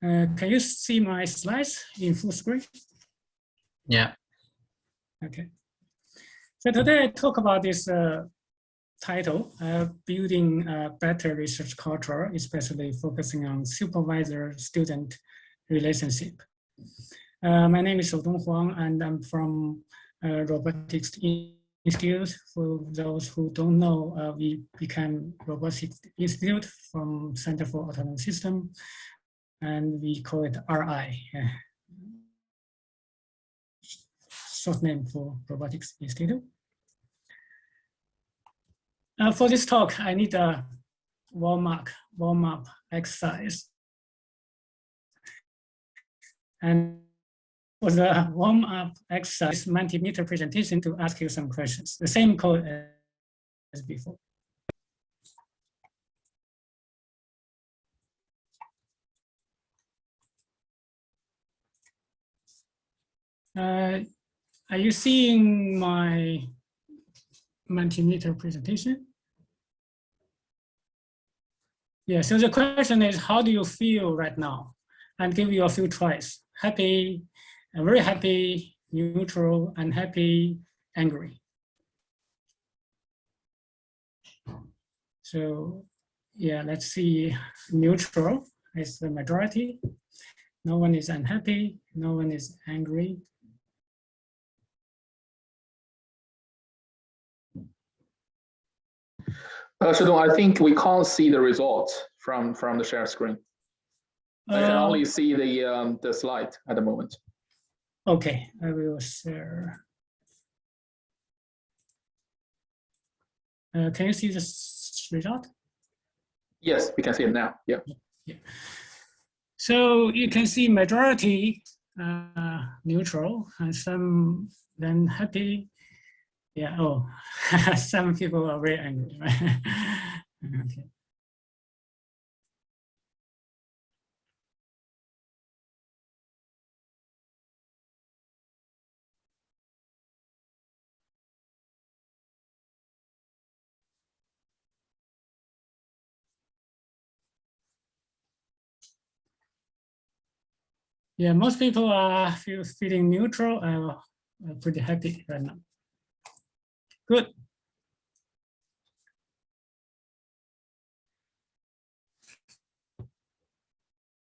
Can you see my slides in full screen? Yeah. Okay. So today I talk about this title, Building a Better Research Culture, especially focusing on supervisor-student relationship. My name is Shoudong Huang, and I'm from Robotics Institute. For those who don't know, we became Robotics Institute from Center for Autonomous System, and we call it RI, short name for Robotics Institute. For this talk, I need a warm-up exercise. And for the warm-up exercise, Mentimeter presentation to ask you some questions. The same code as before. Are you seeing my Mentimeter presentation? Yeah, so the question is, how do you feel right now? And give you a few choices: happy, very happy, neutral, unhappy, angry. So yeah, let's see, neutral is the majority. No one is unhappy, no one is angry. Shoudong, I think we can't see the results from the share screen. I can only see the slide at the moment. Okay, I will share. Can you see this result? Yes, we can see it now. Yeah. Yeah. So you can see majority neutral and some then happy. Yeah. Oh, some people are very angry. Right? Okay. Yeah, most people are feeling neutral and pretty happy right now. Good.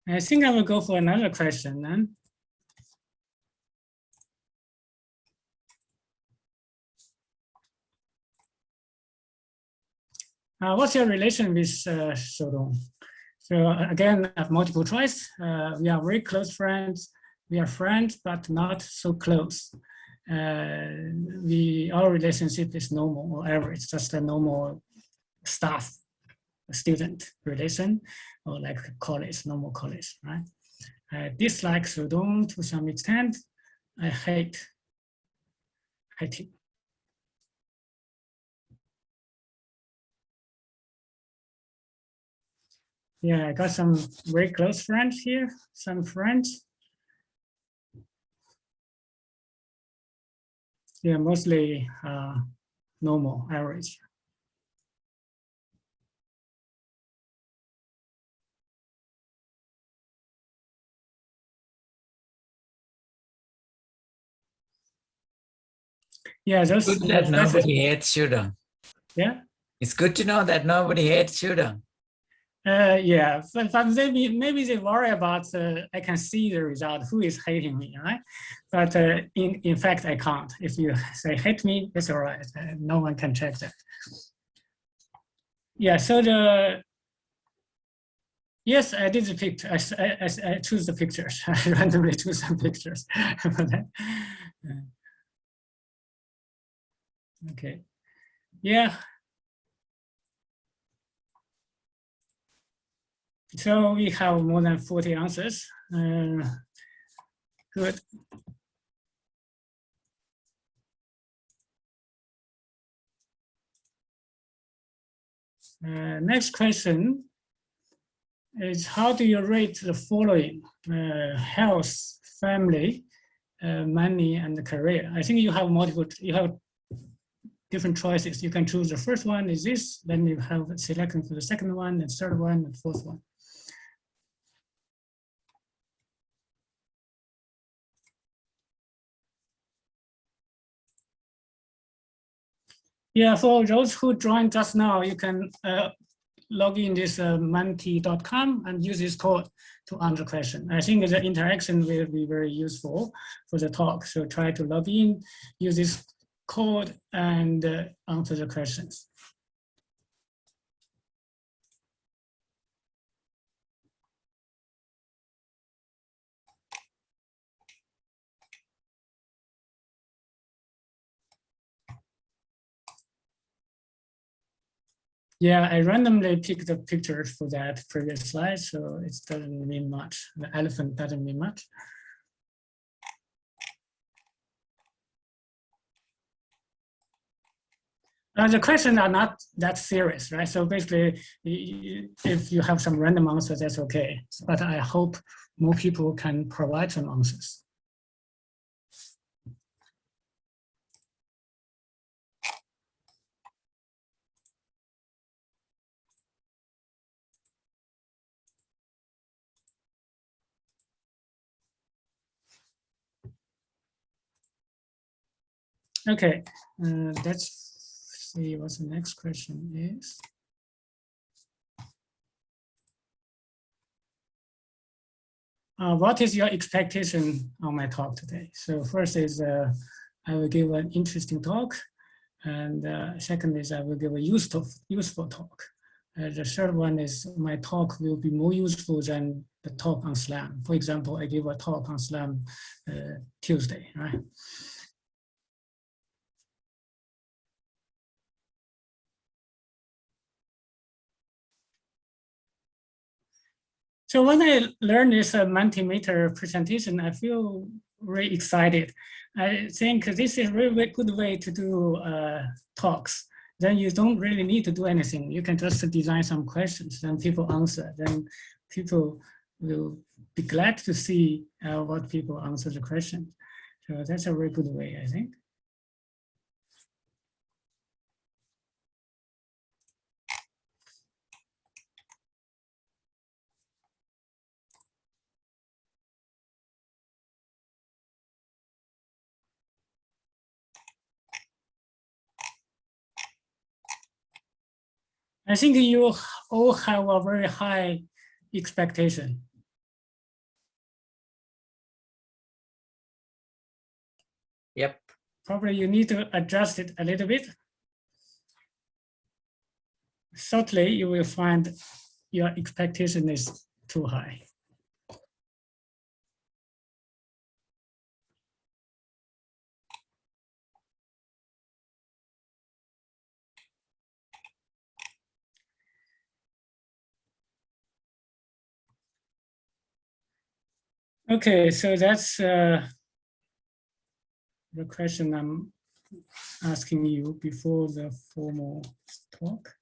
I think I will go for another question then. What's your relation with Shoudong? So again, I have multiple choice. We are very close friends. We are friends, but not so close. Our relationship is normal or average, just a normal staff, student relation, or like college, normal college, right? I dislike Shoudong to some extent. I hate him. Yeah, I got some very close friends here, some friends. Yeah, mostly normal, average. Yeah, good that nobody hates Shoudong. Yeah. It's good to know that nobody hates Shoudong. Yeah, but maybe they worry about I can see the result, who is hating me, right? But in fact, I can't. If you say hate me, it's all right. No one can check that. Yeah, so yes, I did the picture. I choose the pictures. I randomly choose some pictures. Okay. Yeah. So we have more than 40 answers. Good. Next question is, how do you rate the following: health, family, money, and career? I think you have different choices. You can choose the first one is this, then you have selection for the second one, and third one, and fourth one. Yeah, for those who joined just now, you can log in this menti.com and use this code to answer question. I think the interaction will be very useful for the talk. So try to log in, use this code and answer the questions. Yeah, I randomly picked the pictures for that previous slide, so it doesn't mean much. The elephant doesn't mean much. The questions are not that serious, right? So basically, if you have some random answers, that's okay. But I hope more people can provide some answers. Okay, let's see what the next question is. What is your expectation on my talk today? So first is I will give an interesting talk, and second is I will give a useful talk. The third one is my talk will be more useful than the talk on SLAM. For example, I gave a talk on SLAM Tuesday, right? So when I learned this Mentimeter presentation, I feel really excited. I think this is a really good way to do talks. Then you don't really need to do anything. You can just design some questions, then people answer. Then people will be glad to see what people answer the question. So that's a very good way, I think. I think you all have a very high expectation. Yep. Probably you need to adjust it a little bit. Shortly, you will find your expectation is too high. Okay, so that's the question I'm asking you before the formal talk.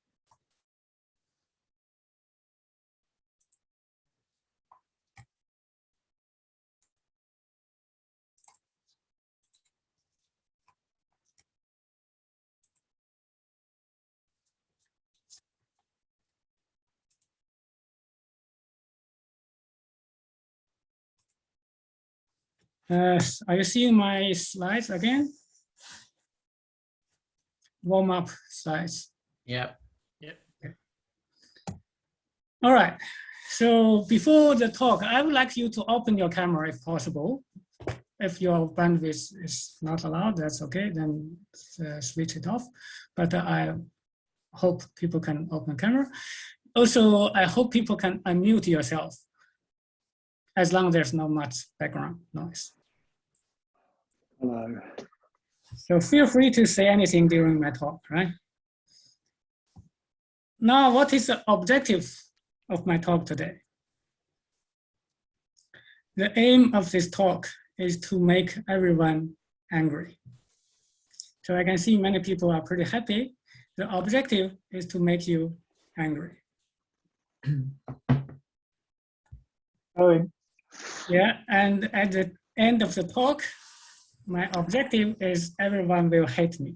Are you seeing my slides again? Warm-up slides. Yep. Yep. Okay. All right. So before the talk, I would like you to open your camera if possible. If your bandwidth is not allowed, that's okay. Then switch it off. But I hope people can open camera. Also, I hope people can unmute yourself, as long as there's not much background noise. Hello. So feel free to say anything during my talk, right? Now, what is the objective of my talk today? The aim of this talk is to make everyone angry. So I can see many people are pretty happy. The objective is to make you angry. Yeah, and at the end of the talk, my objective is everyone will hate me.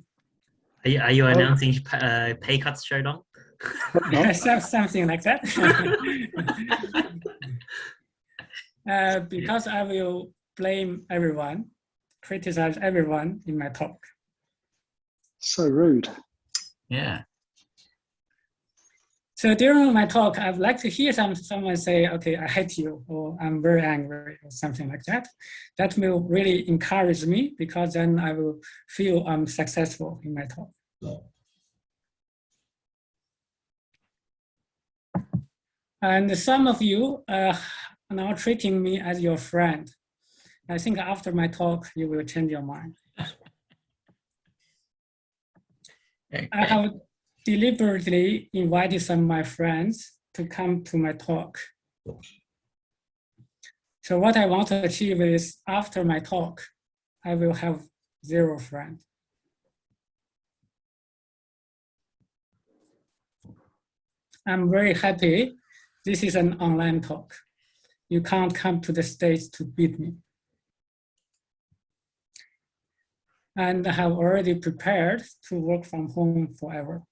Are you announcing pay cuts, Shoudong? Something like that. Because I will blame everyone, criticize everyone in my talk. So rude. Yeah. So during my talk, I'd like to hear someone say, okay, I hate you, or I'm very angry, or something like that. That will really encourage me, because then I will feel I'm successful in my talk. And some of you are now treating me as your friend. I think after my talk, you will change your mind. Okay. I have deliberately invited some of my friends to come to my talk. So what I want to achieve is, after my talk, I will have 0 friends. I'm very happy. This is an online talk. You can't come to the stage to beat me. And I have already prepared to work from home forever.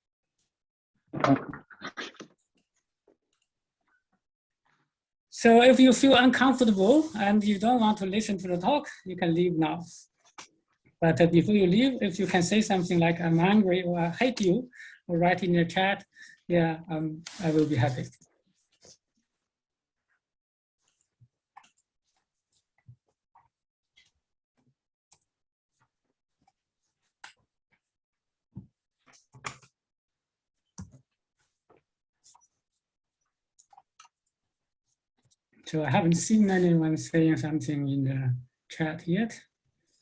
So if you feel uncomfortable and you don't want to listen to the talk, you can leave now. But before you leave, if you can say something like, I'm angry, or I hate you, or write in the chat, yeah, I will be happy. So I haven't seen anyone saying something in the chat yet.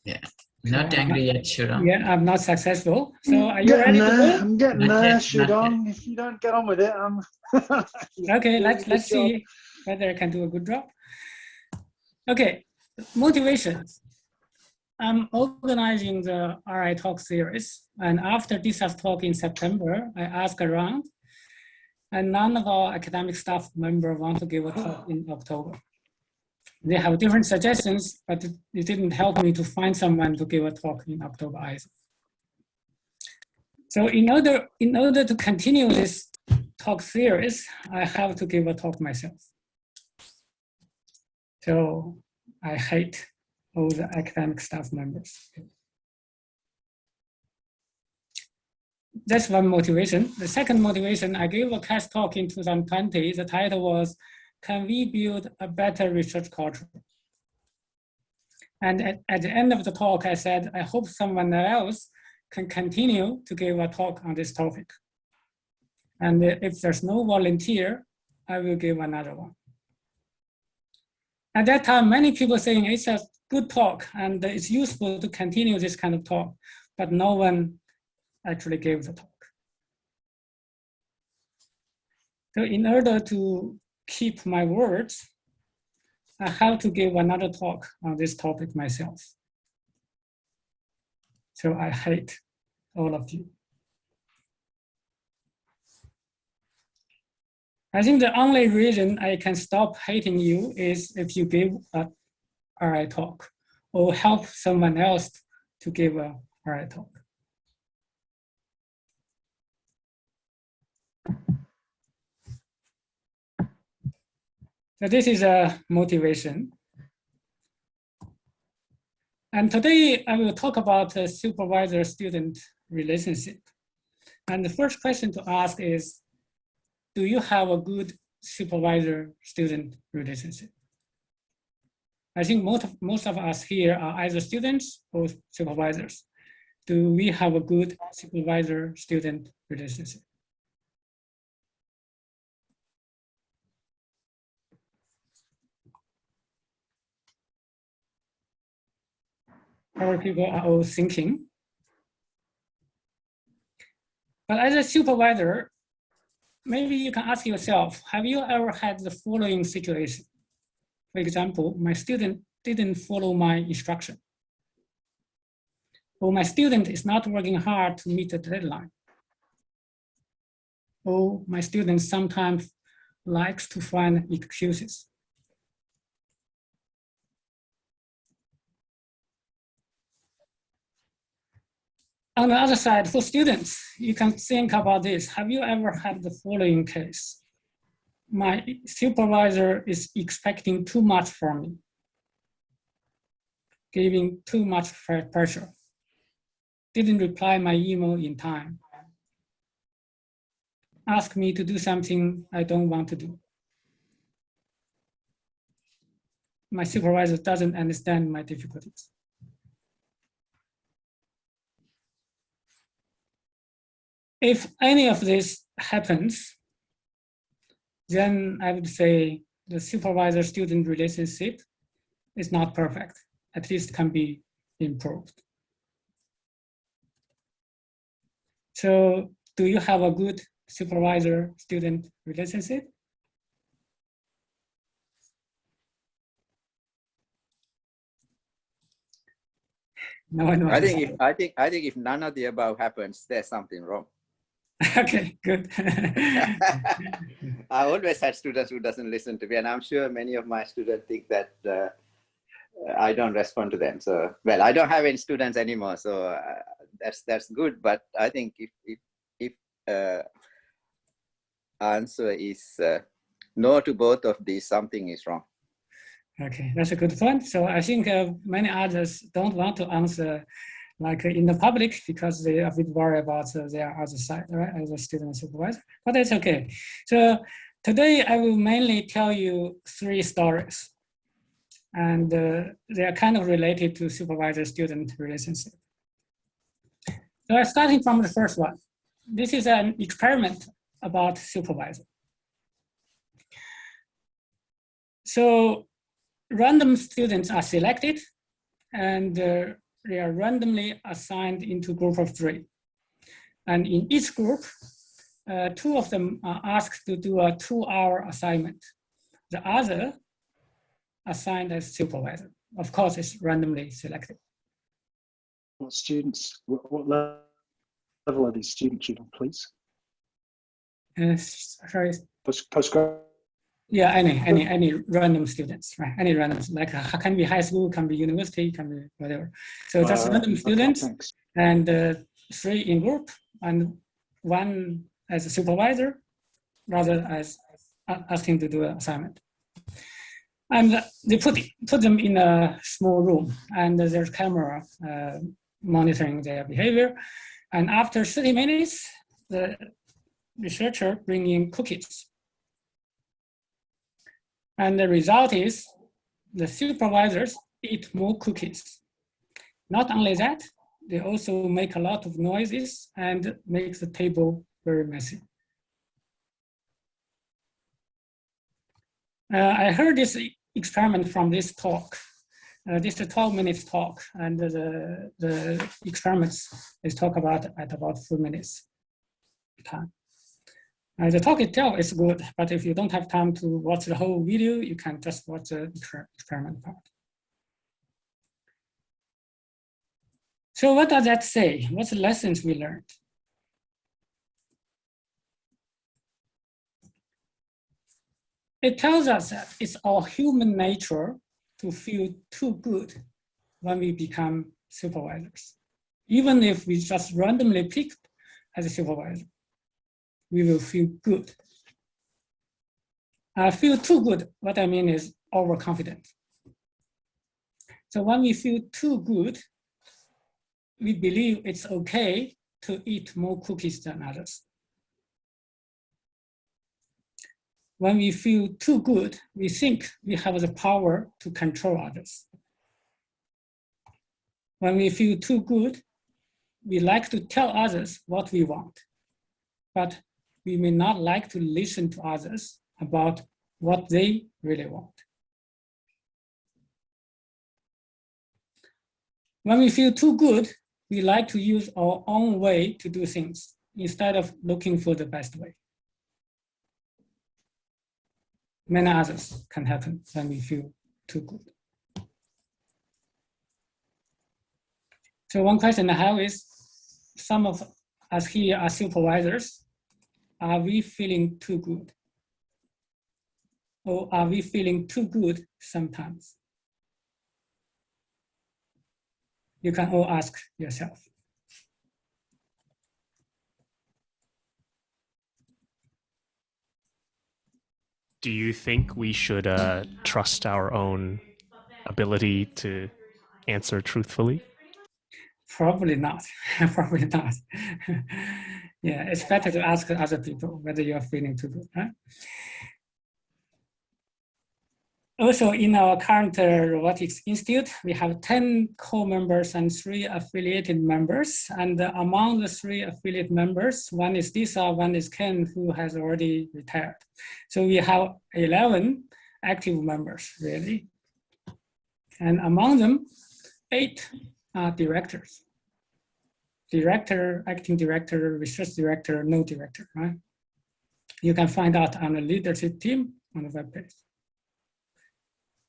Yeah. Not So angry yet, Shoudong. Yeah, I'm not successful. So are you ready to go? I'm getting Not there, yet, not Shoudong. If you don't get on with it, I'm. Okay, doing a good let's job. see whether I can do a good job. Okay, motivation. I'm organizing the RI talk series, and after this talk in September, I asked around, and none of our academic staff members want to give a talk in October. They have different suggestions, but it didn't help me to find someone to give a talk in October either. So in order to continue this talk series, I have to give a talk myself. So I hate all the academic staff members. That's one motivation. The second motivation, I gave a CAS talk in 2020. The title was, Can we build a better research culture? And at the end of the talk, I said, I hope someone else can continue to give a talk on this topic. And if there's no volunteer, I will give another one. At that time, many people saying it's a good talk and it's useful to continue this kind of talk, but no one actually gave the talk. So in order to keep my words, I have to give another talk on this topic myself. So I hate all of you. I think the only reason I can stop hating you is if you give a RI talk or help someone else to give a RI talk. So this is a motivation. And today I will talk about the supervisor-student relationship. And the first question to ask is, do you have a good supervisor-student relationship? I think most of us here are either students or supervisors. Do we have a good supervisor-student relationship? Our people are all thinking. But as a supervisor, maybe you can ask yourself, have you ever had the following situation? For example, my student didn't follow my instruction. Or my student is not working hard to meet the deadline. Or my student sometimes likes to find excuses. On the other side, for students, you can think about this. Have you ever had the following case? My supervisor is expecting too much from me, giving too much pressure, didn't reply my email in time, ask me to do something I don't want to do. My supervisor doesn't understand my difficulties. If any of this happens, then I would say the supervisor-student relationship is not perfect, at least can be improved. So do you have a good supervisor-student relationship? No one wants I to think say. if if none of the above happens, there's something wrong. Okay, good. I always had students who doesn't listen to me, and I'm sure many of my students think that I don't respond to them. So, well, I don't have any students anymore, so that's good. But I think if answer is no to both of these, something is wrong. Okay, that's a good point. So I think many others don't want to answer like in the public because they are a bit worried about their other side, right, as a student supervisor, but that's okay. So today I will mainly tell you 3 stories, and they are kind of related to supervisor-student relationship. So starting from the first one, this is an experiment about supervisor. So random students are selected, and they are randomly assigned into a group of 3. And in each group, 2 of them are asked to do a 2-hour assignment. The other assigned as supervisor. Of course, it's randomly selected. What students, what level are these students, please? Sorry. Postgrad? Yeah, any random students, right? Any random, like can be high school, can be university, can be whatever. So just random students, okay, and 3 in group, and 1 as a supervisor, rather as asking to do an assignment. And they put them in a small room, and there's camera monitoring their behavior. And after 30 minutes, the researcher bring in cookies. And the result is the supervisors eat more cookies. Not only that, they also make a lot of noises and make the table very messy. I heard this experiment from this talk. This is a 12-minute talk, and the experiments is talk about at about 4 minutes time. The talk itself is good, but if you don't have time to watch the whole video, you can just watch the experiment part. So what does that say? What's the lessons we learned? It tells us that it's our human nature to feel too good when we become supervisors. Even if we just randomly picked as a supervisor, we will feel good. Feel too good, what I mean is overconfident. So when we feel too good, we believe it's okay to eat more cookies than others. When we feel too good, we think we have the power to control others. When we feel too good, we like to tell others what we want, but we may not like to listen to others about what they really want. When we feel too good, we like to use our own way to do things instead of looking for the best way. Many others can happen when we feel too good. So one question I have is, some of us here are supervisors. Are we feeling too good? Or are we feeling too good sometimes? You can all ask yourself. Do you think we should trust our own ability to answer truthfully? Probably not, probably not. Yeah, it's better to ask other people whether you're feeling too good, right? Also, in our current robotics institute, we have 10 core members and 3 affiliated members. And among the 3 affiliate members, one is Lisa, one is Ken, who has already retired. So we have 11 active members, really. And among them, 8 are directors. Director, acting director, research director, no director, right? You can find out on the leadership team on the webpage.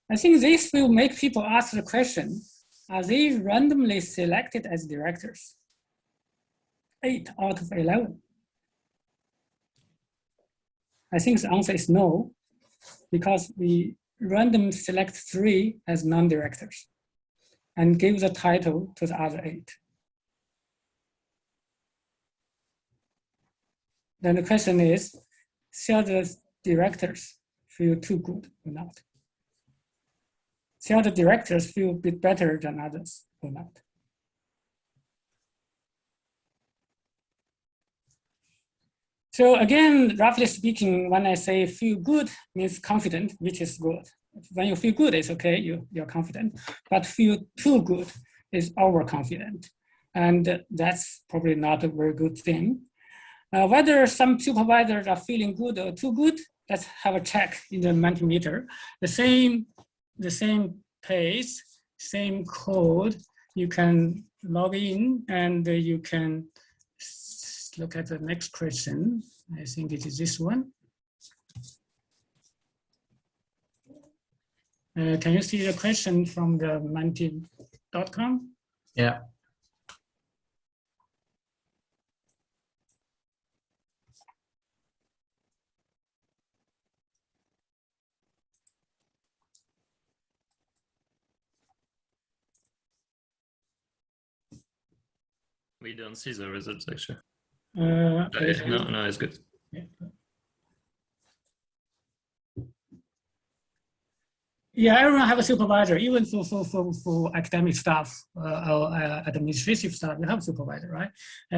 I think this will make people ask the question, are they randomly selected as directors? 8 out of 11. I think the answer is no, because we randomly select 3 as non-directors and give the title to the other 8. Then the question is, shall the directors feel too good or not? Shall the directors feel a bit better than others or not? So again, roughly speaking, when I say feel good means confident, which is good. When you feel good, it's okay, you're confident. But feel too good is overconfident. And that's probably not a very good thing. Whether some supervisors are feeling good or too good, let's have a check in the Mentimeter. The same page, same code, you can log in and you can look at the next question. I think it is this one. Can you see the question from the menti.com? Yeah. We don't see the results actually. No, No, it's good. Yeah, everyone have a supervisor, even for academic staff or administrative staff, you have a supervisor, right?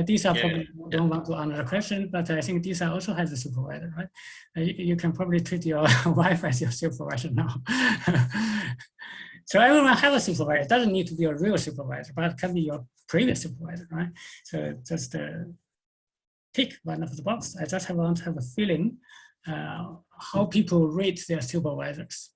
These are probably don't want to answer the question, but I think these are also has a supervisor, right? You can probably treat your wife as your supervisor now. So everyone have a supervisor. It doesn't need to be a real supervisor, but it can be your previous supervisor, right? So just tick one of the boxes. I just want to have a feeling how people rate their supervisors.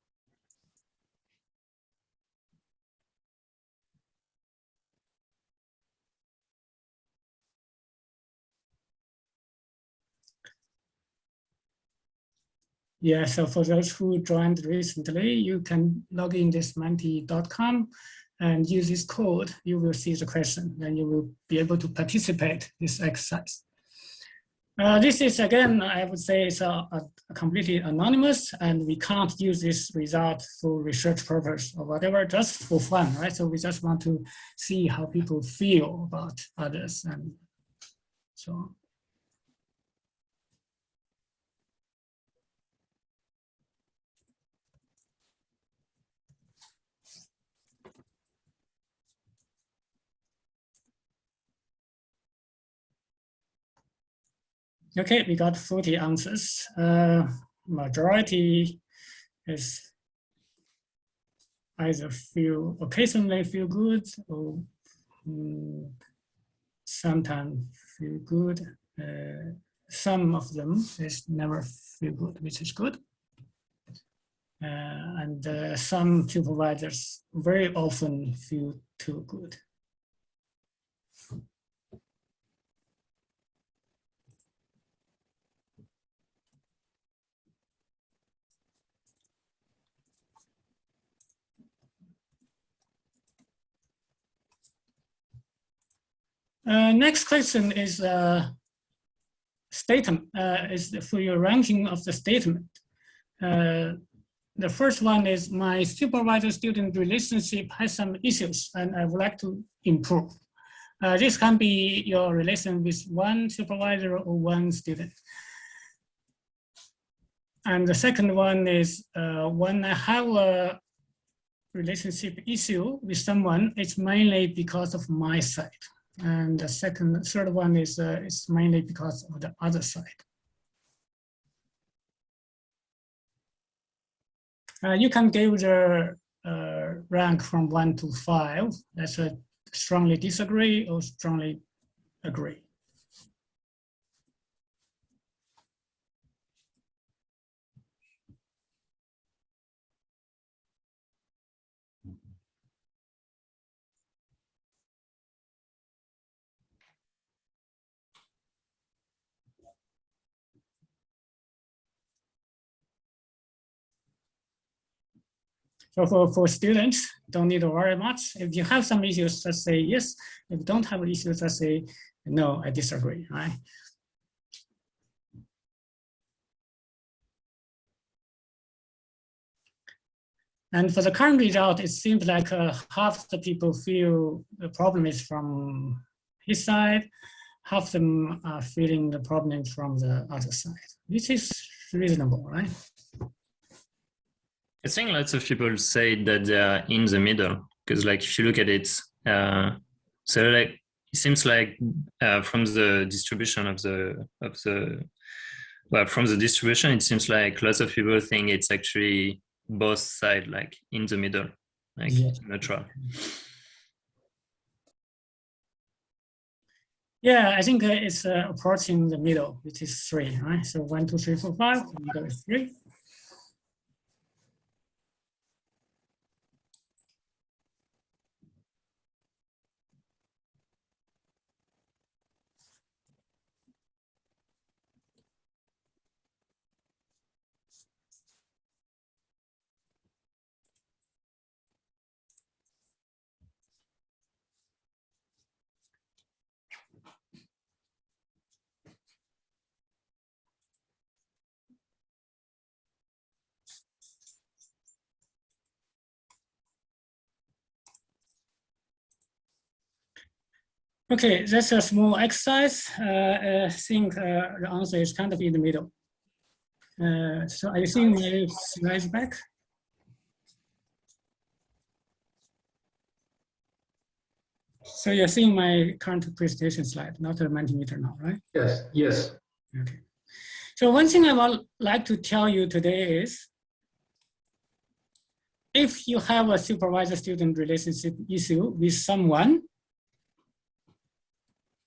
Yeah, so for those who joined recently, you can log in this menti.com and use this code. You will see the question, then you will be able to participate in this exercise. This is, again, I would say it's a completely anonymous, and we can't use this result for research purpose or whatever, just for fun, right? So we just want to see how people feel about others and so on. Okay, we got 40 answers. Majority is either occasionally feel good or sometimes feel good. Some of them is never feel good, which is good. And some supervisors very often feel too good. Next question is statement, is for your ranking of the statement. The first one is my supervisor-student relationship has some issues and I would like to improve. This can be your relation with one supervisor or one student. And the second one is when I have a relationship issue with someone, it's mainly because of my side. And the third one is mainly because of the other side. You can give the rank from 1 to 5. That's a strongly disagree or strongly agree. So for students, don't need to worry much. If you have some issues, just say yes. If you don't have issues, just say no, I disagree, right? And for the current result, it seems like half the people feel the problem is from his side, half them are feeling the problem from the other side, which is reasonable, right? I think lots of people say that they are in the middle because, like, if you look at it, so like it seems like from the distribution from the distribution, it seems like lots of people think it's actually both sides, like in the middle, like neutral. Yeah, I think it's approaching the middle, which is 3, right? So 1, 2, 3, 4, 5. The middle is 3. Okay, that's a small exercise. I think the answer is kind of in the middle. So are you seeing my slides back? So you're seeing my current presentation slide, not a Mentimeter now, right? Yes, yes. Okay. So one thing I would like to tell you today is, if you have a supervisor-student relationship issue with someone,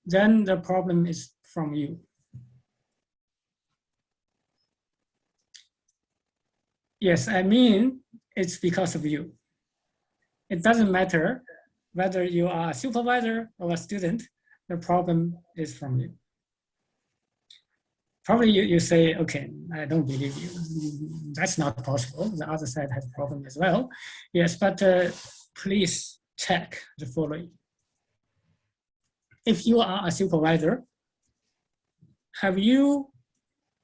then the problem is from you. Yes, I mean, it's because of you. It doesn't matter whether you are a supervisor or a student, the problem is from you. Probably you say, okay, I don't believe you. That's not possible. The other side has a problem as well. Yes, but please check the following. If you are a supervisor, have you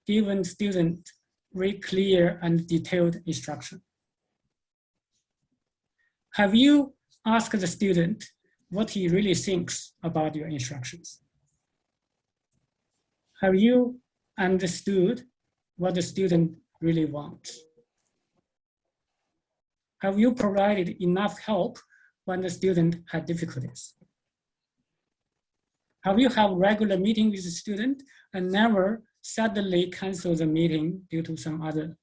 given student very clear and detailed instruction? Have you asked the student what he really thinks about your instructions? Have you understood what the student really wants? Have you provided enough help when the student had difficulties? Have you had regular meetings with the student and never suddenly cancel the meeting due to some other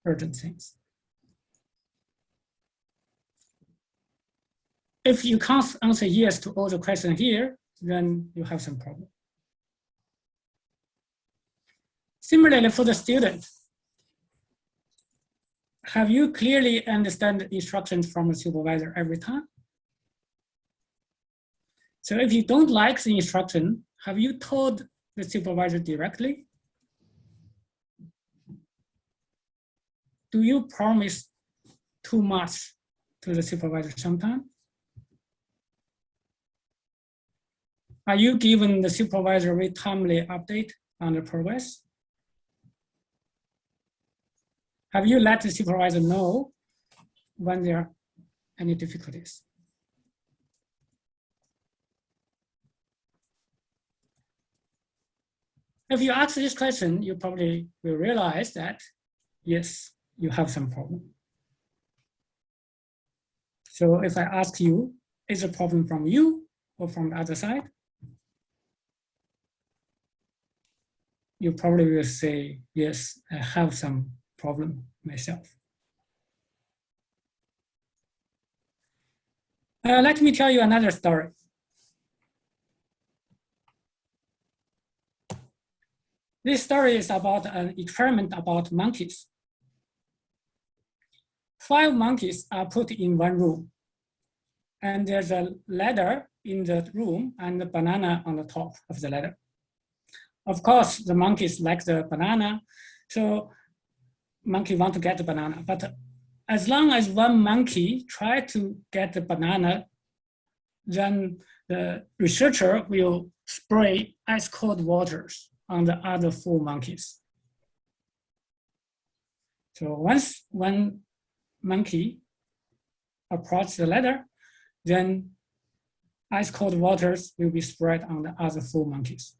urgent things? If you can't answer yes to all the questions here, then you have some problem. Similarly, for the student, have you clearly understand the instructions from the supervisor every time? So if you don't like the instruction, have you told the supervisor directly? Do you promise too much to the supervisor sometimes? Are you giving the supervisor a timely update on the progress? Have you let the supervisor know when there are any difficulties? If you ask this question, you probably will realize that, yes, you have some problem. So if I ask you, is the problem from you or from the other side, you probably will say, yes, I have some problem myself. Let me tell you another story. This story is about an experiment about monkeys. 5 monkeys are put in one room, and there's a ladder in the room and a banana on the top of the ladder. Of course, the monkeys like the banana, so monkey want to get the banana. But as long as one monkey try to get the banana, then the researcher will spray ice cold waters on the other 4 monkeys. So once one monkey approaches the ladder, then ice cold waters will be spread on the other 4 monkeys.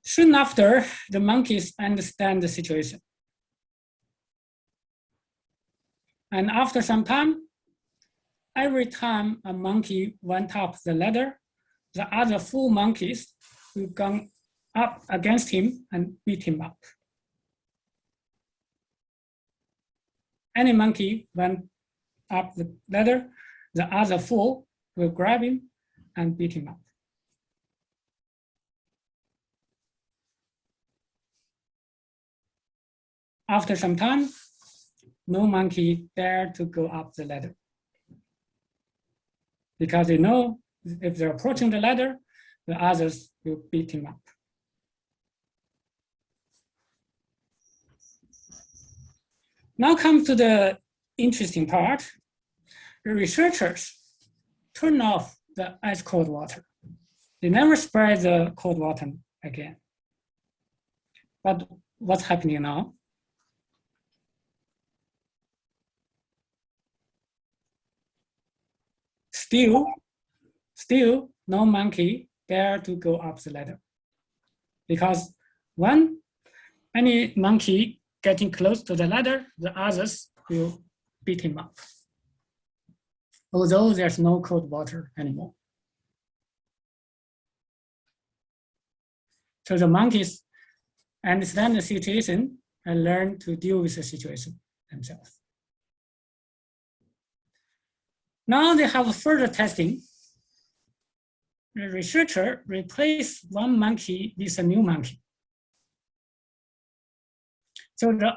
Soon after, the monkeys understand the situation. And after some time, every time a monkey went up the ladder, the other 4 monkeys will come up against him and beat him up. Any monkey went up the ladder, the other 4 will grab him and beat him up. After some time, no monkey dare to go up the ladder, because they know if they're approaching the ladder, the others will beat him up. Now come to the interesting part. The researchers turn off the ice cold water. They never spray the cold water again. But what's happening now? Still, no monkey dare to go up the ladder, because when any monkey getting close to the ladder, the others will beat him up, although there's no cold water anymore. So the monkeys understand the situation and learn to deal with the situation themselves. Now they have further testing. The researcher replaced one monkey with a new monkey. So the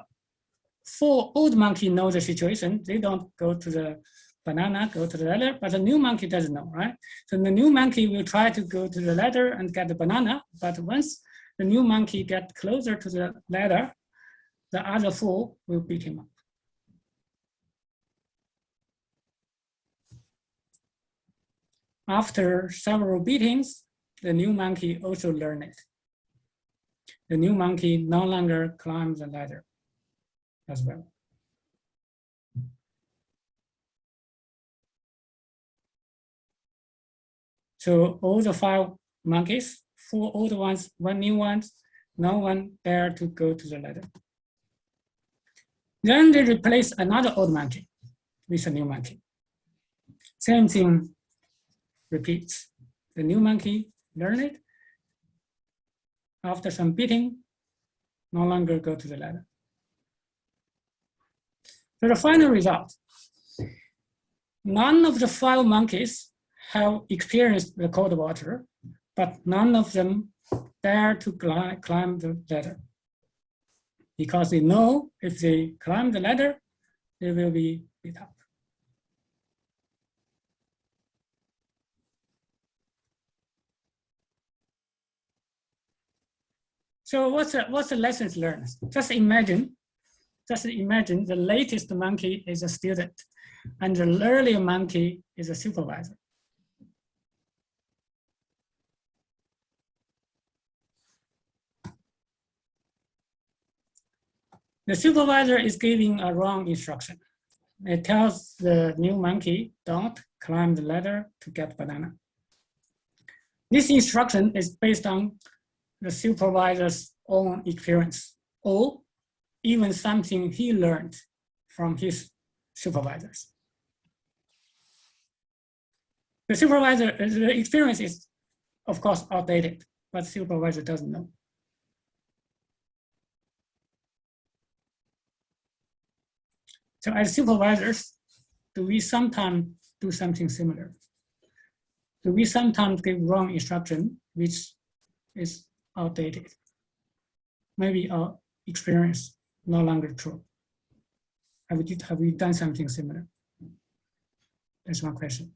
4 old monkeys know the situation. They don't go to the banana, go to the ladder, but the new monkey doesn't know, right? So the new monkey will try to go to the ladder and get the banana, but once the new monkey gets closer to the ladder, the other 4 will beat him up. After several beatings, the new monkey also learned it. The new monkey no longer climbs the ladder as well. So all the 5 monkeys, 4 old ones, 1 new ones, no one dared to go to the ladder. Then they replace another old monkey with a new monkey. Same thing repeats. The new monkey learned it. After some beating, no longer go to the ladder. So the final result, none of the 5 monkeys have experienced the cold water, but none of them dare to climb the ladder, because they know if they climb the ladder, they will be beat up. So what's the lessons learned? Just imagine the latest monkey is a student and the earlier monkey is a supervisor. The supervisor is giving a wrong instruction. It tells the new monkey, don't climb the ladder to get banana. This instruction is based on the supervisor's own experience, or even something he learned from his supervisors. The supervisor, the experience is, of course, outdated, but supervisor doesn't know. So as supervisors, do we sometimes do something similar? Do we sometimes give wrong instruction, which is outdated? Maybe our experience no longer true. Have we done something similar? That's one question.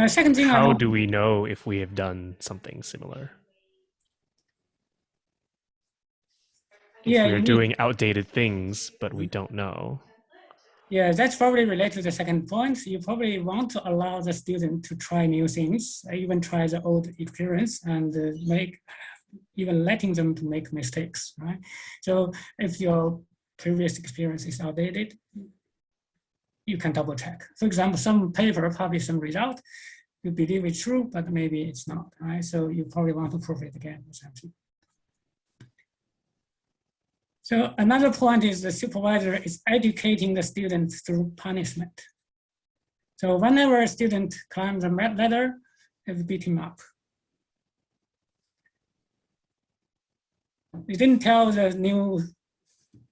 Second thing, how do we know if we have done something similar? If we're doing outdated things, but we don't know. Yeah, that's probably related to the second point. You probably want to allow the student to try new things, even try the old experience, and even letting them to make mistakes, right? So if your previous experience is outdated, you can double check. For example, some paper publish some result, you believe it's true, but maybe it's not, right? So you probably want to prove it again or something. So another point is the supervisor is educating the student through punishment. So whenever a student climbs a ladder, they beat him up. You didn't tell the new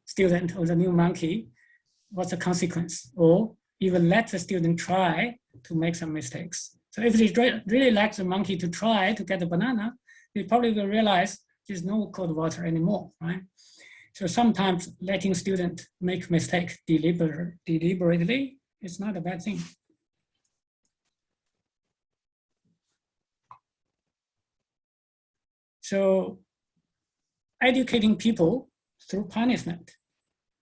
student or the new monkey what's the consequence, or even let the student try to make some mistakes. So if they really like the monkey to try to get the banana, they probably will realize there's no cold water anymore, right? So sometimes letting students make mistakes deliberately is not a bad thing. So educating people through punishment,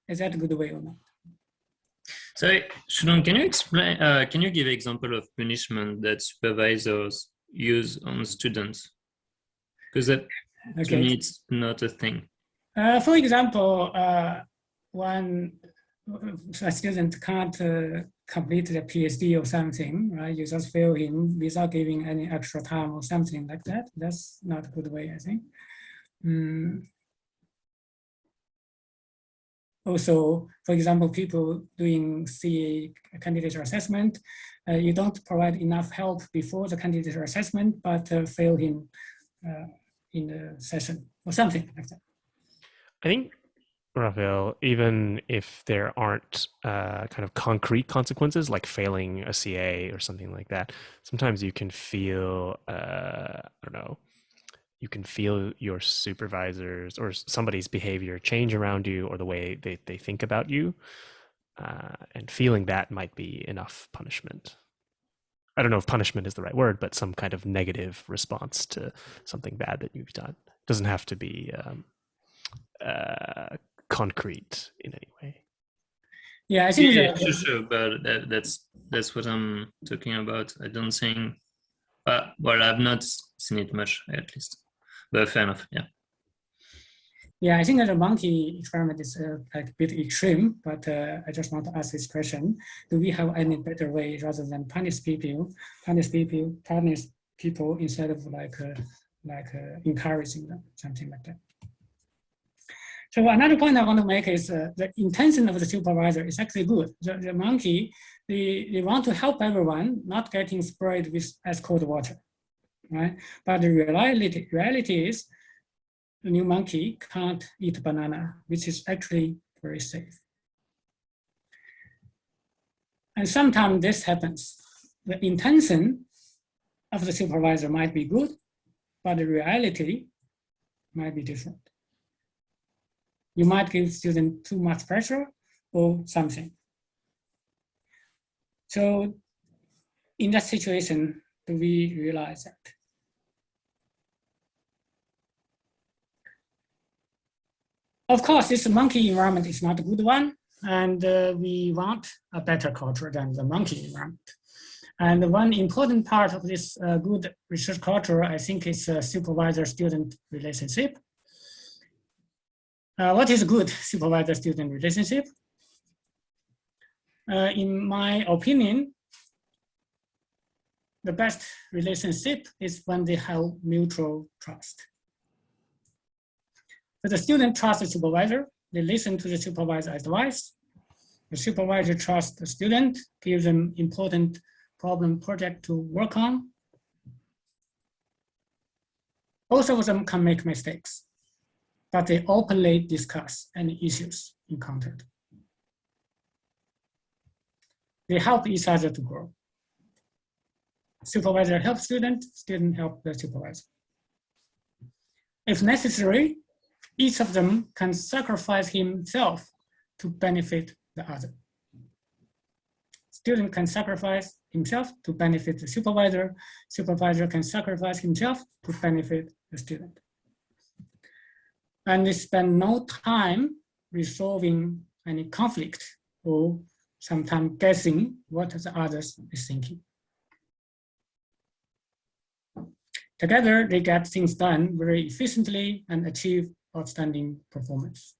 is that a good way or not? So, Shoudong, can you explain? Can you give an example of punishment that supervisors use on students? Because that to me it's not a thing. For example, when a student can't complete the PhD or something, right? You just fail him without giving any extra time or something like that. That's not a good way, I think. Also, for example, people doing CA candidate assessment, you don't provide enough help before the candidate assessment, but fail him in the session or something like that. I think, Raphael, even if there aren't kind of concrete consequences like failing a CA or something like that, sometimes you can feel, I don't know, you can feel your supervisors or somebody's behavior change around you or the way they think about you. And feeling that might be enough punishment. I don't know if punishment is the right word, but some kind of negative response to something bad that you've done. It doesn't have to be concrete in any way. Yeah, I think sure, but that's what I'm talking about. I don't think, well, I've not seen it much, at least, but fair enough. Yeah. Yeah, I think that the monkey experiment is like a bit extreme, but I just want to ask this question: do we have any better way rather than punish people instead of encouraging them, something like that? So another point I want to make is the intention of the supervisor is actually good. The monkey, they want to help everyone, not getting sprayed with ice cold water, right? But the reality is the new monkey can't eat banana, which is actually very safe. And sometimes this happens. The intention of the supervisor might be good, but the reality might be different. You might give student too much pressure or something. So in that situation, do we realize that? Of course, this monkey environment is not a good one, and we want a better culture than the monkey environment. And one important part of this good research culture, I think, is a supervisor-student relationship. What is a good supervisor-student relationship? In my opinion, the best relationship is when they have mutual trust. So the student trusts the supervisor, they listen to the supervisor's advice, The supervisor trusts the student, gives them important problem project to work on. Both of them can make mistakes, but they openly discuss any issues encountered. They help each other to grow. Supervisor helps student, student help the supervisor. If necessary, each of them can sacrifice himself to benefit the other. Student can sacrifice himself to benefit the supervisor. Supervisor can sacrifice himself to benefit the student. And they spend no time resolving any conflict or sometimes guessing what the others is thinking. Together, they get things done very efficiently and achieve outstanding performance.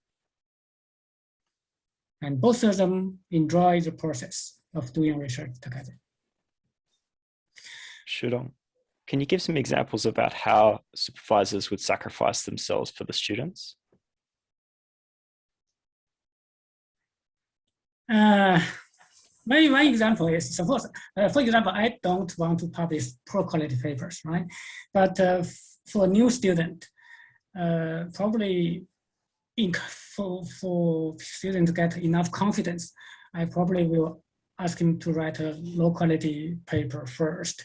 And both of them enjoy the process of doing research together. Shoudong, can you give some examples about how supervisors would sacrifice themselves for the students? Maybe one example is, suppose, for example, I don't want to publish poor quality papers, right? But for a new student, probably for students to get enough confidence, I probably will ask him to write a low quality paper first.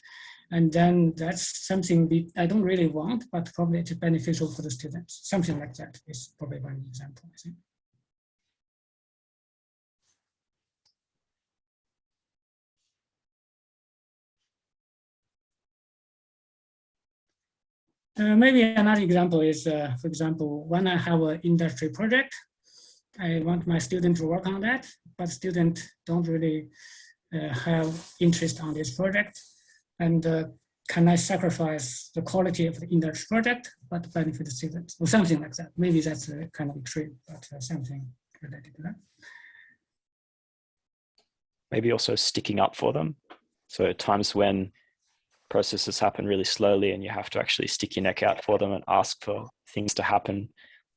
And then that's something I don't really want, but probably it's beneficial for the students. Something like that is probably one example, I think. Maybe another example is, for example, when I have an industry project, I want my student to work on that, but students don't really have interest on this project. And can I sacrifice the quality of the industry project, but benefit the students, or something like that? Maybe that's a kind of extreme, but something related to that. Maybe also sticking up for them. So at times when processes happen really slowly and you have to actually stick your neck out for them and ask for things to happen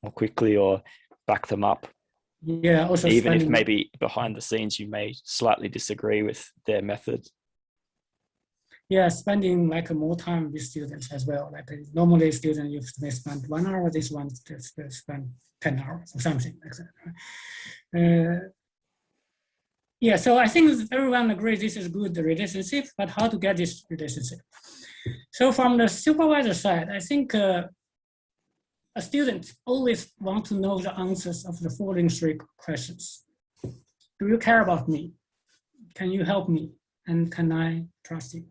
more quickly or back them up. Yeah, also even if maybe behind the scenes you may slightly disagree with their methods. Yeah, spending like more time with students as well. Like normally students you may spend 1 hour, this one spend 10 hours or something like that. Yeah, so I think everyone agrees this is good relationship, but how to get this relationship? So from the supervisor side, I think a student always want to know the answers of the following 3 questions. Do you care about me? Can you help me? And can I trust you?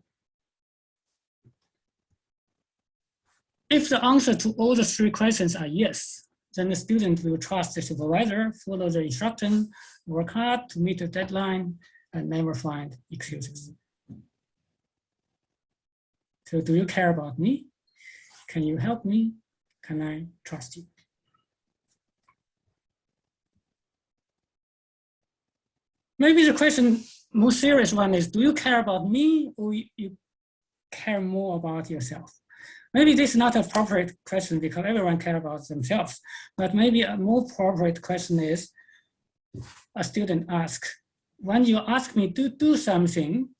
If the answer to all the 3 questions are yes, then the student will trust the supervisor, follow the instruction, work hard to meet the deadline, and never find excuses. So do you care about me? Can you help me? Can I trust you? Maybe the question, more serious one is, do you care about me or you care more about yourself? Maybe this is not an appropriate question because everyone cares about themselves, but maybe a more appropriate question is, a student asks, when you ask me to do something,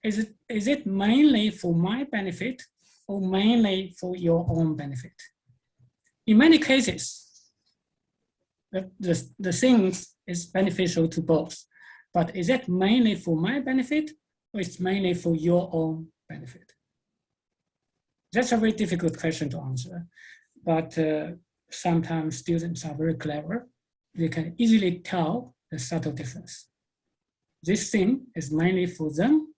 is it mainly for my benefit or mainly for your own benefit? In many cases, the thing is beneficial to both, but is it mainly for my benefit or is it mainly for your own benefit? That's a very difficult question to answer, but sometimes students are very clever. They can easily tell the subtle difference. This thing is mainly for them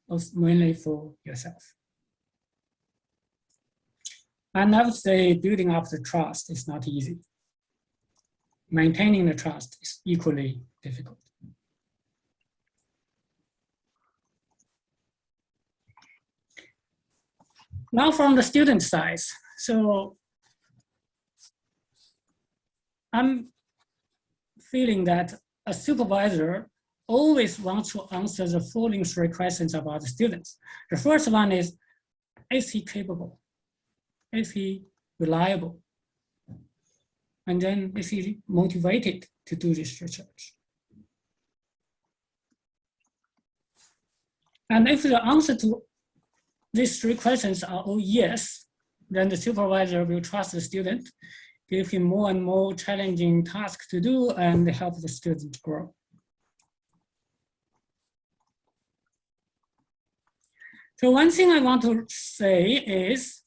or mainly for yourself. And I would say building up the trust is not easy. Maintaining the trust is equally difficult. Now from the student side, so I'm feeling that a supervisor always wants to answer the following 3 questions about the students. The first one is he capable? Is he reliable? And then is he motivated to do this research? And if the answer to these three questions are all yes, then the supervisor will trust the student, give him more and more challenging tasks to do, and help the student grow. So one thing I want to say is,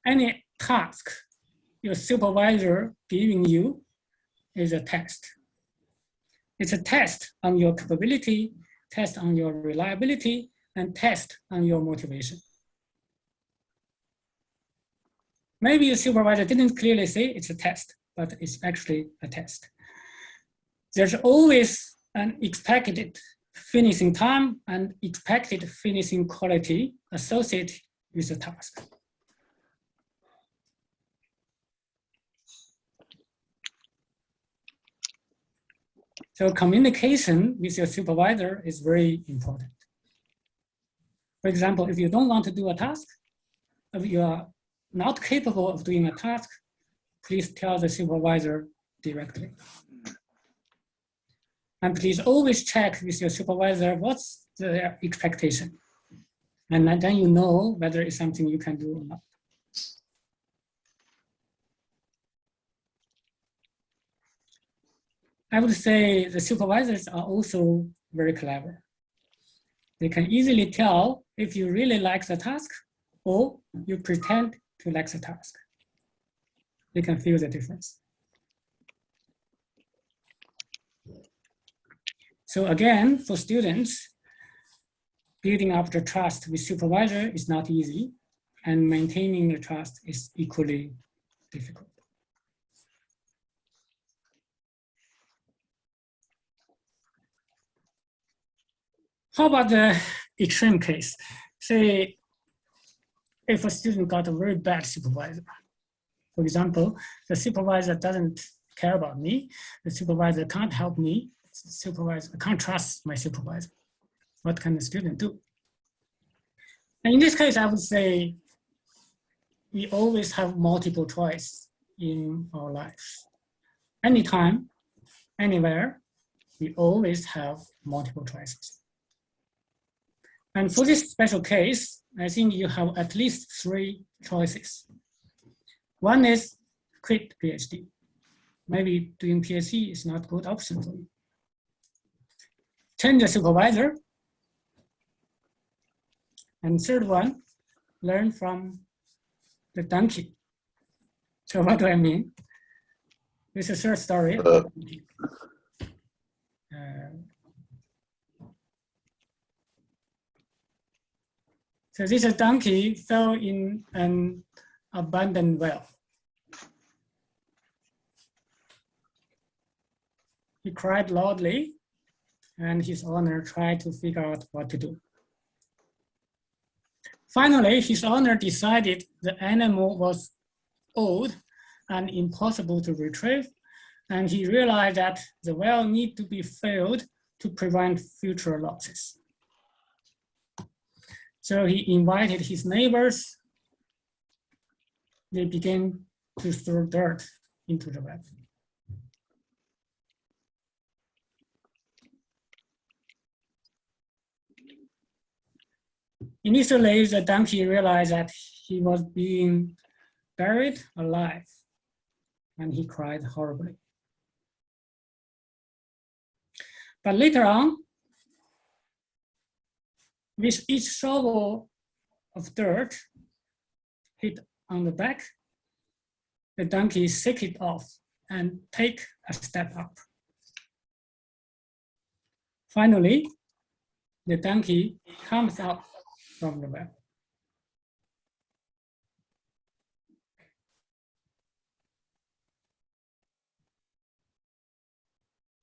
any task your supervisor giving you is a test. It's a test on your capability, test on your reliability, and test on your motivation. Maybe the supervisor didn't clearly say it's a test, but it's actually a test. There's always an expected finishing time and expected finishing quality associated with the task. So communication with your supervisor is very important. For example, if you don't want to do a task, if you are not capable of doing a task, please tell the supervisor directly. And please always check with your supervisor what's their expectation. And then you know whether it's something you can do or not. I would say the supervisors are also very clever. They can easily tell if you really like the task or you pretend to like the task. They can feel the difference. So again, for students, building up the trust with supervisor is not easy, and maintaining the trust is equally difficult. How about the extreme case? Say, if a student got a very bad supervisor. For example, the supervisor doesn't care about me, the supervisor can't help me, the supervisor, I can't trust my supervisor. What can the student do? And in this case, I would say we always have multiple choice in our lives. Anytime, anywhere, we always have multiple choices. And for this special case, I think you have at least 3 choices. One is quit PhD. Maybe doing PhD is not a good option for you. Change the supervisor. And third one, learn from the donkey. So what do I mean? This is a third story. So this donkey fell in an abandoned well. He cried loudly, and his owner tried to figure out what to do. Finally, his owner decided the animal was old and impossible to retrieve, and he realized that the well needed to be filled to prevent future losses. So he invited his neighbors. They began to throw dirt into the well. Initially, the donkey realized that he was being buried alive, and he cried horribly. But later on, with each shovel of dirt hit on the back, the donkey shake it off and take a step up. Finally, the donkey comes up from the well.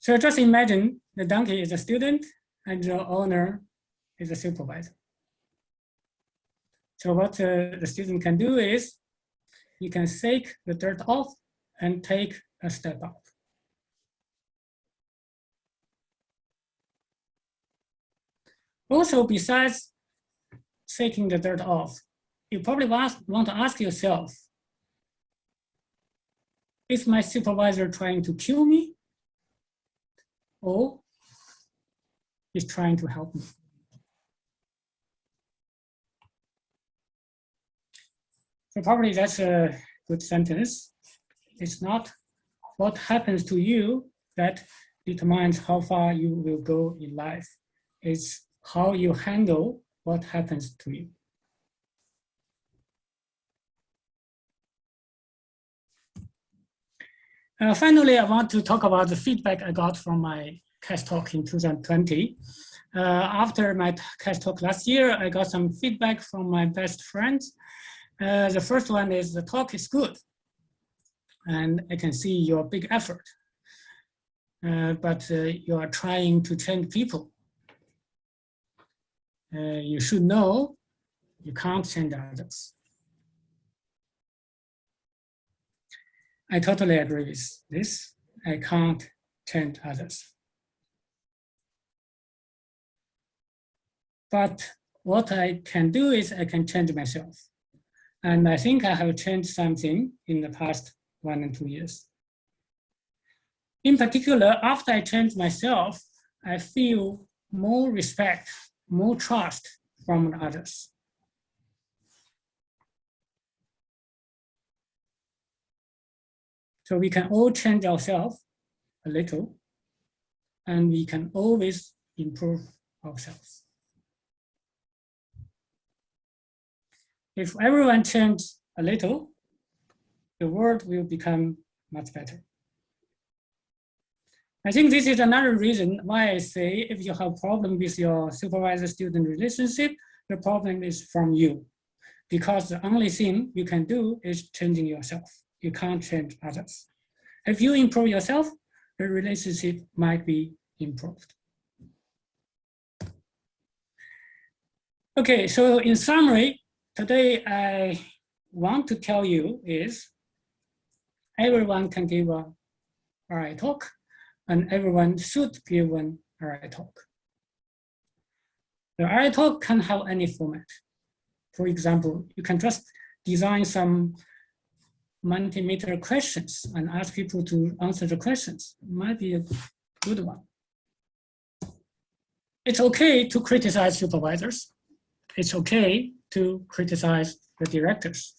So just imagine the donkey is a student and the owner is a supervisor. So what the student can do is, he can shake the dirt off and take a step up. Also, besides shaking the dirt off, you probably want to ask yourself, is my supervisor trying to kill me? Or is trying to help me? So probably that's a good sentence. It's not what happens to you that determines how far you will go in life. It's how you handle what happens to you. Finally, I want to talk about the feedback I got from my CAS talk in 2020. After my CAS talk last year, I got some feedback from my best friends. The first one is the talk is good, and I can see your big effort, but you are trying to change people. You should know you can't change others. I totally agree with this. I can't change others. But what I can do is I can change myself. And I think I have changed something in the past 1 and 2 years. In particular, after I changed myself, I feel more respect, more trust from others. So we can all change ourselves a little, and we can always improve ourselves. If everyone changes a little, the world will become much better. I think this is another reason why I say if you have a problem with your supervisor-student relationship, the problem is from you. Because the only thing you can do is changing yourself. You can't change others. If you improve yourself, the relationship might be improved. Okay, so in summary, today I want to tell you is everyone can give a RI talk, and everyone should give an RI talk. The RI talk can have any format. For example, you can just design some Mentimeter questions and ask people to answer the questions. It might be a good one. It's okay to criticize supervisors. It's okay to criticize the directors.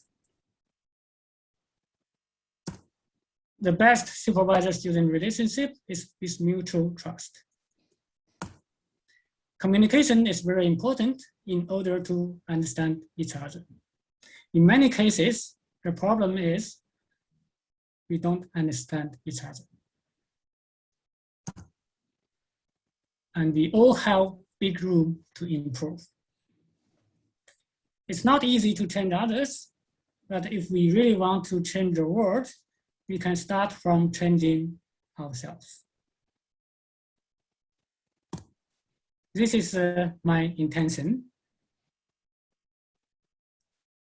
The best supervisor-student relationship is with mutual trust. Communication is very important in order to understand each other. In many cases, the problem is we don't understand each other. And we all have big room to improve. It's not easy to change others, but if we really want to change the world, we can start from changing ourselves. This is my intention.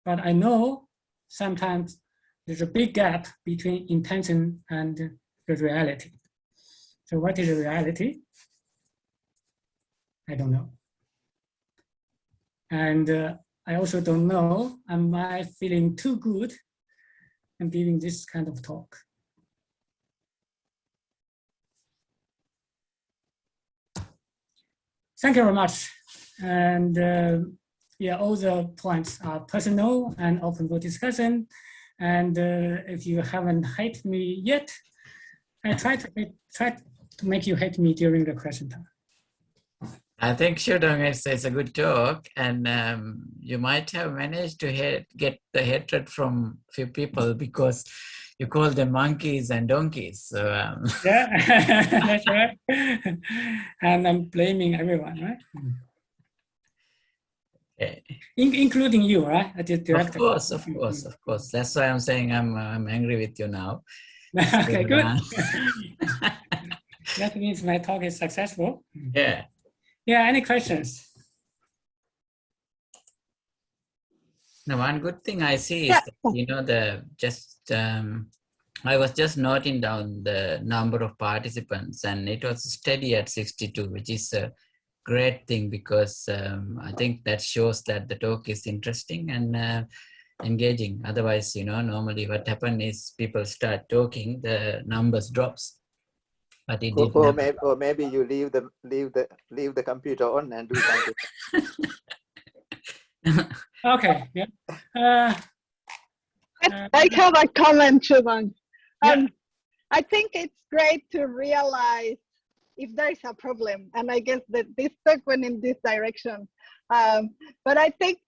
But I know sometimes there's a big gap between intention and the reality. So what is the reality? I don't know. And I also don't know, am I feeling too good and giving this kind of talk? Thank you very much. And yeah, all the points are personal and open for discussion. And if you haven't hated me yet, I try to make you hate me during the question time. I think Shoudong is a good talk, and you might have managed to get the hatred from few people because you call them monkeys and donkeys. So, yeah, that's right. And I'm blaming everyone, right? okay. Including you, right? The director. Of course. That's why I'm saying I'm angry with you now. Okay, good. That means my talk is successful. Yeah. Yeah, any questions? Now, one good thing I see is that, I was just noting down the number of participants, and it was steady at 62, which is a great thing because I think that shows that the talk is interesting and engaging. Otherwise, normally what happens is people start talking, the numbers drops. But it didn't happen. Or maybe you leave the computer on and do something. Okay, yeah. I have a comment, Shoudong. Yeah. I think it's great to realize if there is a problem, and I guess that this talk went in this direction. But I think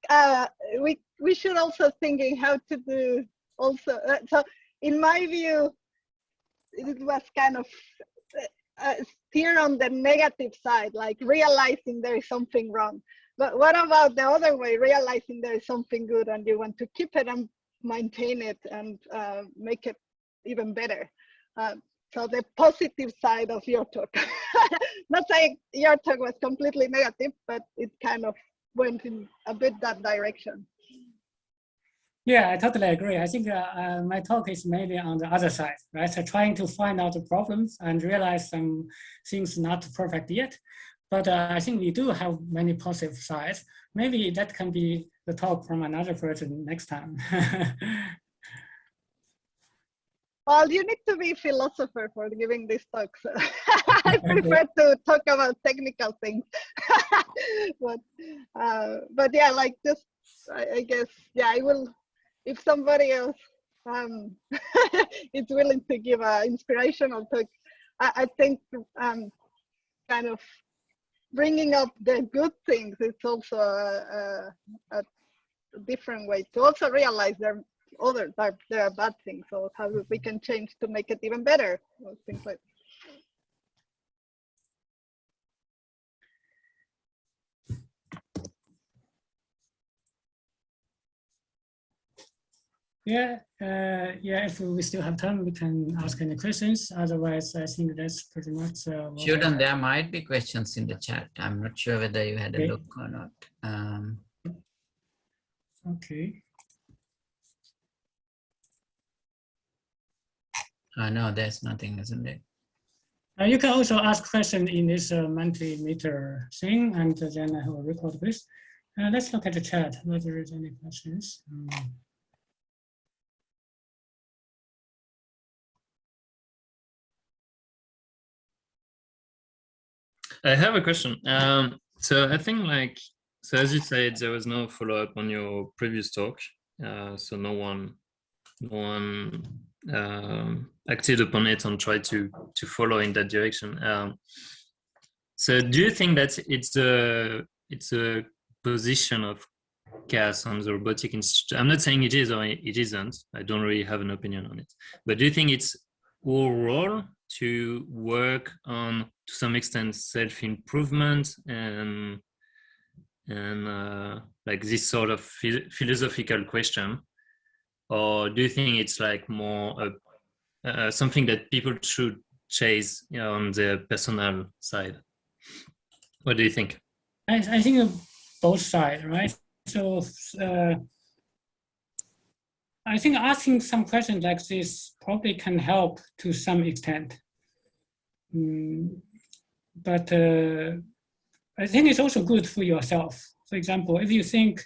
we should also thinking how to do also. So in my view, it was kind of steer on the negative side, like realizing there is something wrong. But what about the other way, realizing there is something good and you want to keep it and maintain it and make it even better? So the positive side of your talk. Not saying your talk was completely negative, but it kind of went in a bit that direction. Yeah, I totally agree. I think my talk is maybe on the other side, right? So trying to find out the problems and realize some things not perfect yet. But I think we do have many positive sides. Maybe that can be the talk from another person next time. Well, you need to be a philosopher for giving these talks. I prefer to talk about technical things. But yeah, like just, I guess, yeah, I will, if somebody else is willing to give an inspirational talk, I think kind of bringing up the good things is also a different way to also realize there are bad things, so how we can change to make it even better, things like Yeah, if we still have time, we can ask any questions. Otherwise, I think that's pretty much. Shoudong, there might be questions in the chat. I'm not sure whether you had a look or not. Okay. No, there's nothing, isn't it? You can also ask questions in this Mentimeter thing, and then I will record this. Let's look at the chat, whether there's any questions. I have a question. So I think so as you said, there was no follow-up on your previous talk. So no one acted upon it and tried to follow in that direction. So do you think that it's a position of CAS on the Robotic Institute? I'm not saying it is or it isn't. I don't really have an opinion on it. But do you think it's our role to work on, to some extent, self-improvement and like this sort of philosophical question? Or do you think it's like more something that people should chase, you know, on the personal side? What do you think? I think both sides, right? So I think asking some questions like this probably can help to some extent. But I think it's also good for yourself. For example, if you think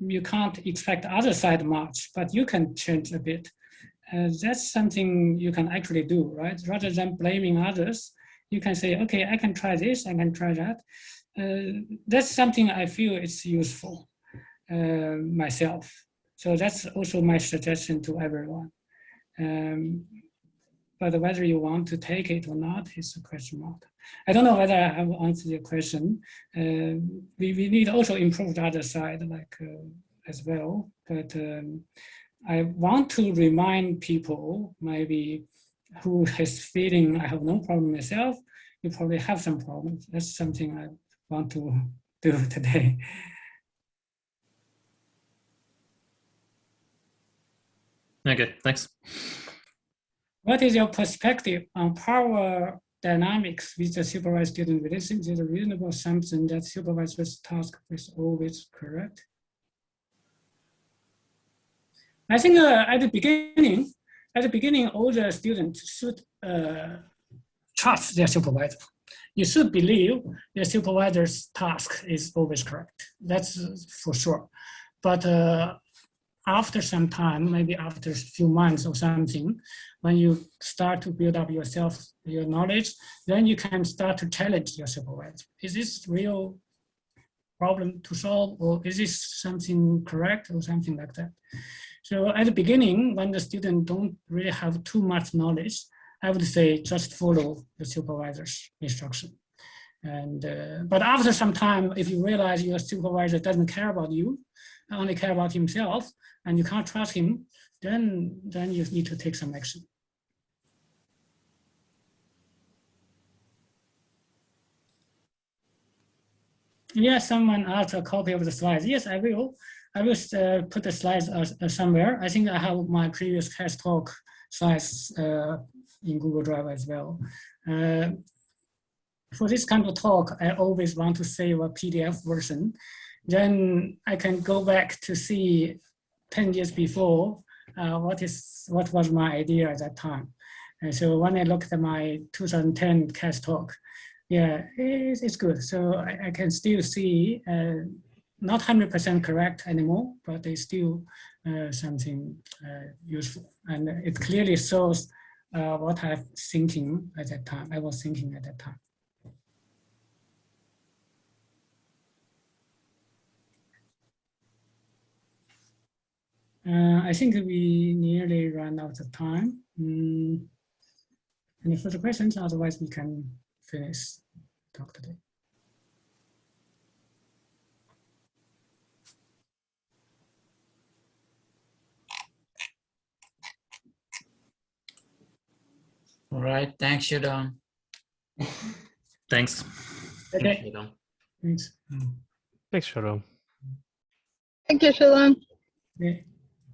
you can't expect other side much, but you can change a bit, that's something you can actually do, right? Rather than blaming others, you can say, okay, I can try this, I can try that. That's something I feel is useful myself. So that's also my suggestion to everyone. But whether you want to take it or not is a question mark. I don't know whether I have answered your question. We need also improve the other side, like as well. But I want to remind people maybe who is feeling I have no problem myself, you probably have some problems. That's something I want to do today. Okay, thanks. What is your perspective on power dynamics with the supervised student relation? Is it a reasonable assumption that supervisor's task is always correct? I think at the beginning, all the students should trust their supervisor. You should believe the supervisor's task is always correct. That's for sure. But after some time, maybe after a few months or something, when you start to build up yourself, your knowledge, then you can start to challenge your supervisor. Is this real problem to solve, or is this something correct or something like that. So at the beginning, when the student don't really have too much knowledge, I would say just follow the supervisor's instruction. And but after some time, if you realize your supervisor doesn't care about you, only care about himself, and you can't trust him, then you need to take some action. Yes, someone asked a copy of the slides. Yes, I will. I will put the slides somewhere. I think I have my previous CAS talk slides in Google Drive as well. For this kind of talk, I always want to save a PDF version. Then I can go back to see 10 years before what was my idea at that time. And so when I looked at my 2010 CAS talk, yeah, it's good. So I can still see not 100% correct anymore, but it's still something useful. And it clearly shows what I was thinking at that time. I think we nearly ran out of time. Any further questions? Otherwise, we can finish talk today. All right, thanks, Shoudong. Thanks. Okay. Thanks, Shoudong. Thanks. Thanks, Shoudong. Thank you, Shoudong. Okay.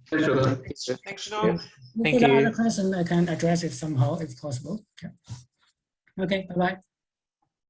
Thanks, Shoudong. Thanks, Shoudong. If there are other questions, I can address it somehow if possible. Yeah. Okay, bye-bye.